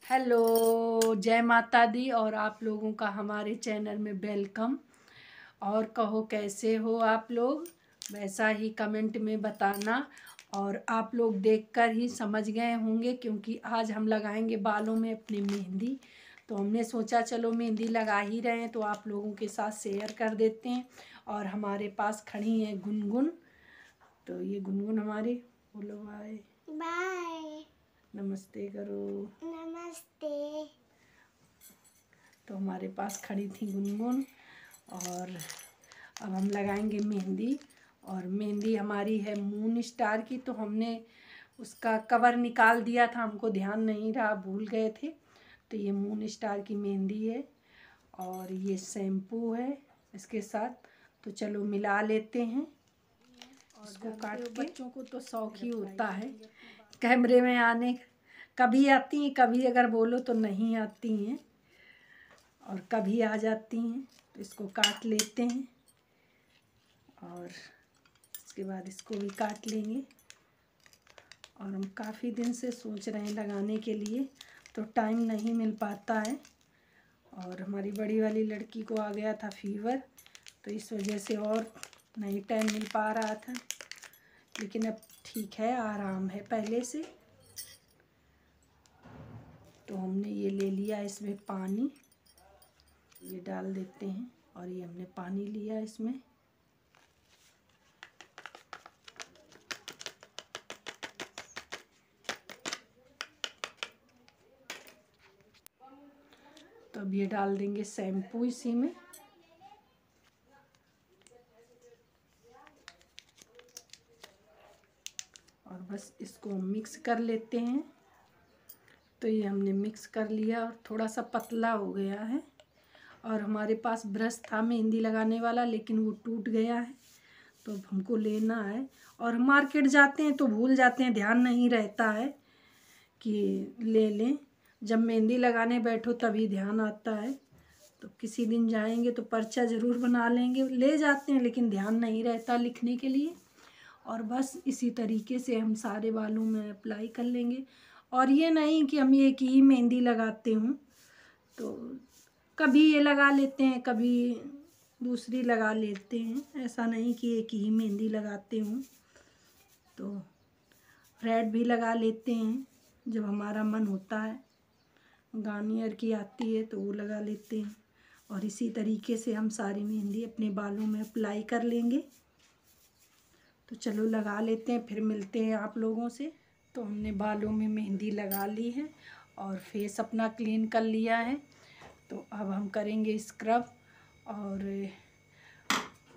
Hello, जय माता दी और आप लोगों का हमारे चैनल में वेलकम। और कहो कैसे हो आप लोग, वैसा ही कमेंट में बताना। और आप लोग देखकर ही समझ गए होंगे क्योंकि आज हम लगाएंगे बालों में अपनी मेहंदी। तो हमने सोचा चलो मेहंदी लगा ही रहे हैं तो आप लोगों के साथ शेयर कर देते हैं। और हमारे पास खड़ी है गुनगुन। तो ये गुनगुन हमारी, बोलो बाय बाय, नमस्ते करो। नमस्ते। तो हमारे पास खड़ी थी गुनगुन और अब हम लगाएंगे मेहंदी। और मेहंदी हमारी है मून स्टार की, तो हमने उसका कवर निकाल दिया था, हमको ध्यान नहीं रहा, भूल गए थे। तो ये मून स्टार की मेहंदी है और ये शैम्पू है इसके साथ। तो चलो मिला लेते हैं। और इसको काट के, बच्चों को तो शौक ही होता है कैमरे में आने का। कभी आती हैं, कभी अगर बोलो तो नहीं आती हैं और कभी आ जाती हैं। तो इसको काट लेते हैं और इसके बाद इसको भी काट लेंगे। और हम काफ़ी दिन से सोच रहे हैं लगाने के लिए, तो टाइम नहीं मिल पाता है। और हमारी बड़ी वाली लड़की को आ गया था फीवर, तो इस वजह से और नहीं टाइम मिल पा रहा था। लेकिन अब ठीक है, आराम है पहले से। तो हमने ये ले लिया, इसमें पानी ये डाल देते हैं। और ये हमने पानी लिया इसमें। तो अब ये डाल देंगे शैम्पू इसी में। और बस इसको मिक्स कर लेते हैं। तो ये हमने मिक्स कर लिया और थोड़ा सा पतला हो गया है। और हमारे पास ब्रश था मेहंदी लगाने वाला, लेकिन वो टूट गया है, तो अब हमको लेना है। और मार्केट जाते हैं तो भूल जाते हैं, ध्यान नहीं रहता है कि ले लें। जब मेहंदी लगाने बैठो तभी ध्यान आता है। तो किसी दिन जाएंगे तो पर्चा ज़रूर बना लेंगे, ले जाते हैं लेकिन ध्यान नहीं रहता लिखने के लिए। और बस इसी तरीके से हम सारे बालों में अप्लाई कर लेंगे। और ये नहीं कि हम एक ही मेहंदी लगाते हूँ, तो कभी ये लगा लेते हैं, कभी दूसरी लगा लेते हैं। ऐसा नहीं कि एक ही मेहंदी लगाते हूँ। तो रेड भी लगा लेते हैं जब हमारा मन होता है। गार्नियर की आती है तो वो लगा लेते हैं। और इसी तरीके से हम सारी मेहंदी अपने बालों में अप्लाई कर लेंगे। तो चलो लगा लेते हैं, फिर मिलते हैं आप लोगों से। तो हमने बालों में मेहंदी लगा ली है और फेस अपना क्लीन कर लिया है। तो अब हम करेंगे स्क्रब। और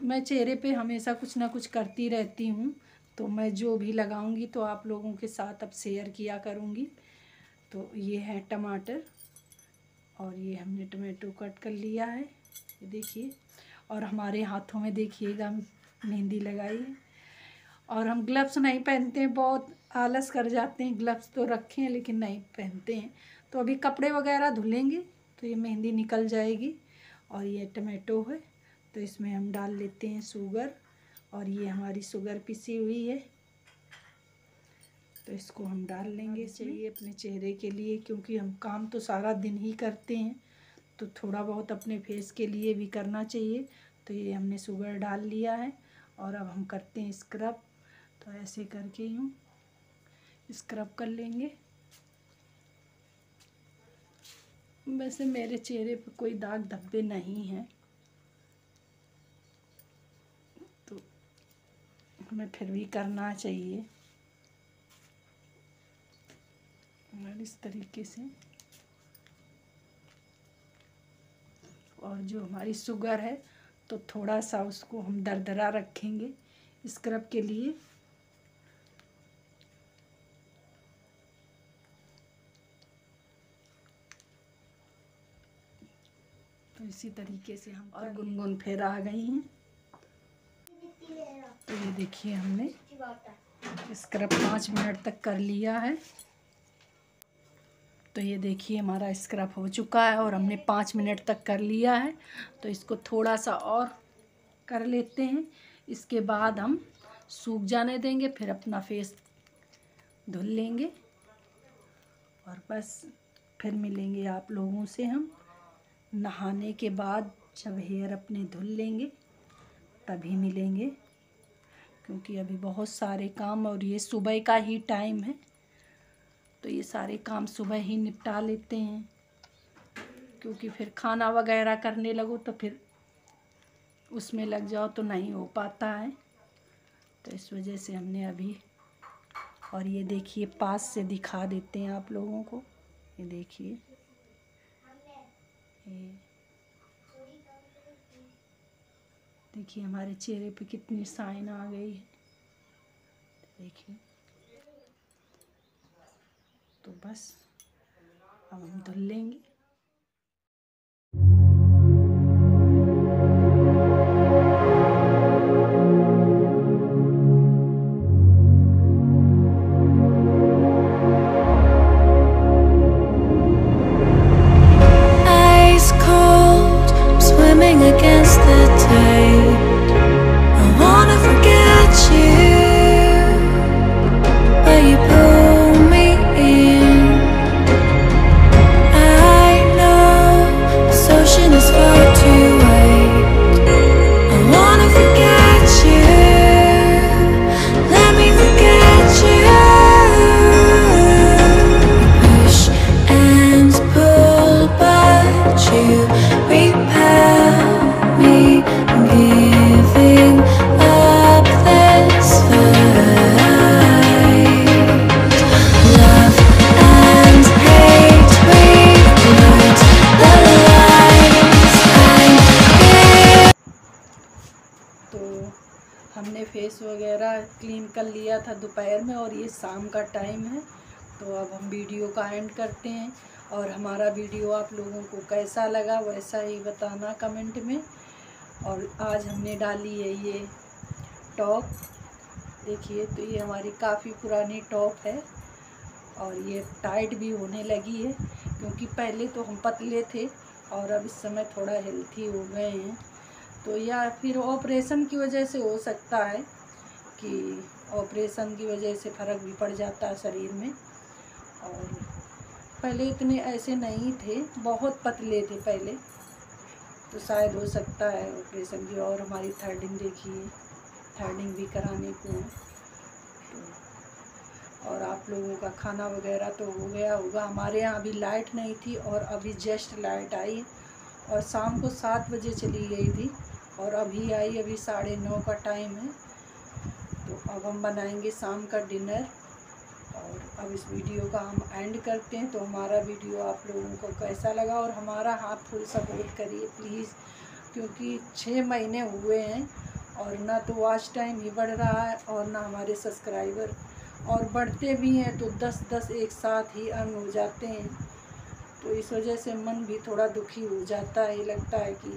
मैं चेहरे पे हमेशा कुछ ना कुछ करती रहती हूँ, तो मैं जो भी लगाऊंगी तो आप लोगों के साथ अब शेयर किया करूँगी। तो ये है टमाटर और ये हमने टमाटो कट कर लिया है, ये देखिए। और हमारे हाथों में देखिएगा मेहंदी लगाई है। और हम ग्लव्स नहीं पहनते हैं, बहुत आलस कर जाते हैं, ग्लव्स तो रखे हैं लेकिन नहीं पहनते हैं। तो अभी कपड़े वगैरह धुलेंगे तो ये मेहंदी निकल जाएगी। और ये टमाटो है, तो इसमें हम डाल लेते हैं शुगर। और ये हमारी शुगर पिसी हुई है, तो इसको हम डाल लेंगे। चाहिए अपने चेहरे के लिए, क्योंकि हम काम तो सारा दिन ही करते हैं, तो थोड़ा बहुत अपने फेस के लिए भी करना चाहिए। तो ये हमने शुगर डाल लिया है और अब हम करते हैं स्क्रब। तो ऐसे करके यूँ स्क्रब कर लेंगे। वैसे मेरे चेहरे पे कोई दाग धब्बे नहीं हैं, तो हमें फिर भी करना चाहिए। और इस तरीके से। और जो हमारी शुगर है तो थोड़ा सा उसको हम दरदरा रखेंगे स्क्रब के लिए। तो इसी तरीके से हम। और गुनगुन फिर आ गई हैं। तो ये देखिए हमने स्क्रब 5 मिनट तक कर लिया है। तो ये देखिए हमारा स्क्रब हो चुका है और हमने 5 मिनट तक कर लिया है। तो इसको थोड़ा सा और कर लेते हैं, इसके बाद हम सूख जाने देंगे, फिर अपना फेस धुल लेंगे। और बस फिर मिलेंगे आप लोगों से हम नहाने के बाद, जब हेयर अपने धुल लेंगे तभी मिलेंगे, क्योंकि अभी बहुत सारे काम, और ये सुबह का ही टाइम है तो ये सारे काम सुबह ही निपटा लेते हैं, क्योंकि फिर खाना वगैरह करने लगो तो फिर उसमें लग जाओ तो नहीं हो पाता है। तो इस वजह से हमने अभी, और ये देखिए पास से दिखा देते हैं आप लोगों को, ये देखिए देखिए हमारे चेहरे पे कितनी साइन आ गई है, देखिए। तो बस अब हम धुल लेंगे। Against the tide, I wanna forget you, but you pull me in. I know this ocean is far too wide. I wanna forget you, let me forget you. Push and pull, but you repel me, giving up this fight. Love and hate, we've learned the lies I gave. तो हमने face वगैरह clean कर लिया था दोपहर में, और ये शाम का टाइम है। तो अब हम वीडियो का एंड करते हैं, और हमारा वीडियो आप लोगों को कैसा लगा वैसा ही बताना कमेंट में। और आज हमने डाली है ये टॉप, देखिए। तो ये हमारी काफ़ी पुरानी टॉप है, और ये टाइट भी होने लगी है, क्योंकि पहले तो हम पतले थे और अब इस समय थोड़ा हेल्थी हो गए हैं। तो या फिर ऑपरेशन की वजह से हो सकता है कि ऑपरेशन की वजह से फ़र्क भी पड़ जाता है शरीर में। और पहले इतने ऐसे नहीं थे, बहुत पतले थे पहले, तो शायद हो सकता है ऑपरेशन की। और हमारी थ्रेडिंग देखिए, थ्रेडिंग भी कराने को है। तो और आप लोगों का खाना वगैरह तो हो गया होगा। हमारे यहाँ अभी लाइट नहीं थी, और अभी जस्ट लाइट आई, और शाम को 7 बजे चली गई थी, और अभी आई, अभी 9:30 का टाइम है। तो अब हम बनाएंगे शाम का डिनर, और अब इस वीडियो का हम एंड करते हैं। तो हमारा वीडियो आप लोगों को कैसा लगा, और हमारा हाथ फुल सपोर्ट करिए प्लीज़, क्योंकि 6 महीने हुए हैं और ना तो वॉच टाइम ही बढ़ रहा है और ना हमारे सब्सक्राइबर, और बढ़ते भी हैं तो 10-10 एक साथ ही अर्न हो जाते हैं। तो इस वजह से मन भी थोड़ा दुखी हो जाता है, लगता है कि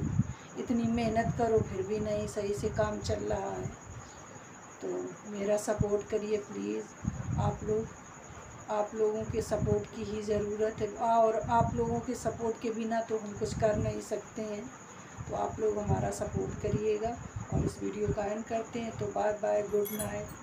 इतनी मेहनत करो फिर भी नहीं सही से काम चल रहा है। तो मेरा सपोर्ट करिए प्लीज़ आप लोगों के सपोर्ट की ही ज़रूरत है, और आप लोगों के सपोर्ट के बिना तो हम कुछ कर नहीं सकते हैं। तो आप लोग हमारा सपोर्ट करिएगा, और इस वीडियो का एंड करते हैं। तो बाय बाय, गुड नाइट।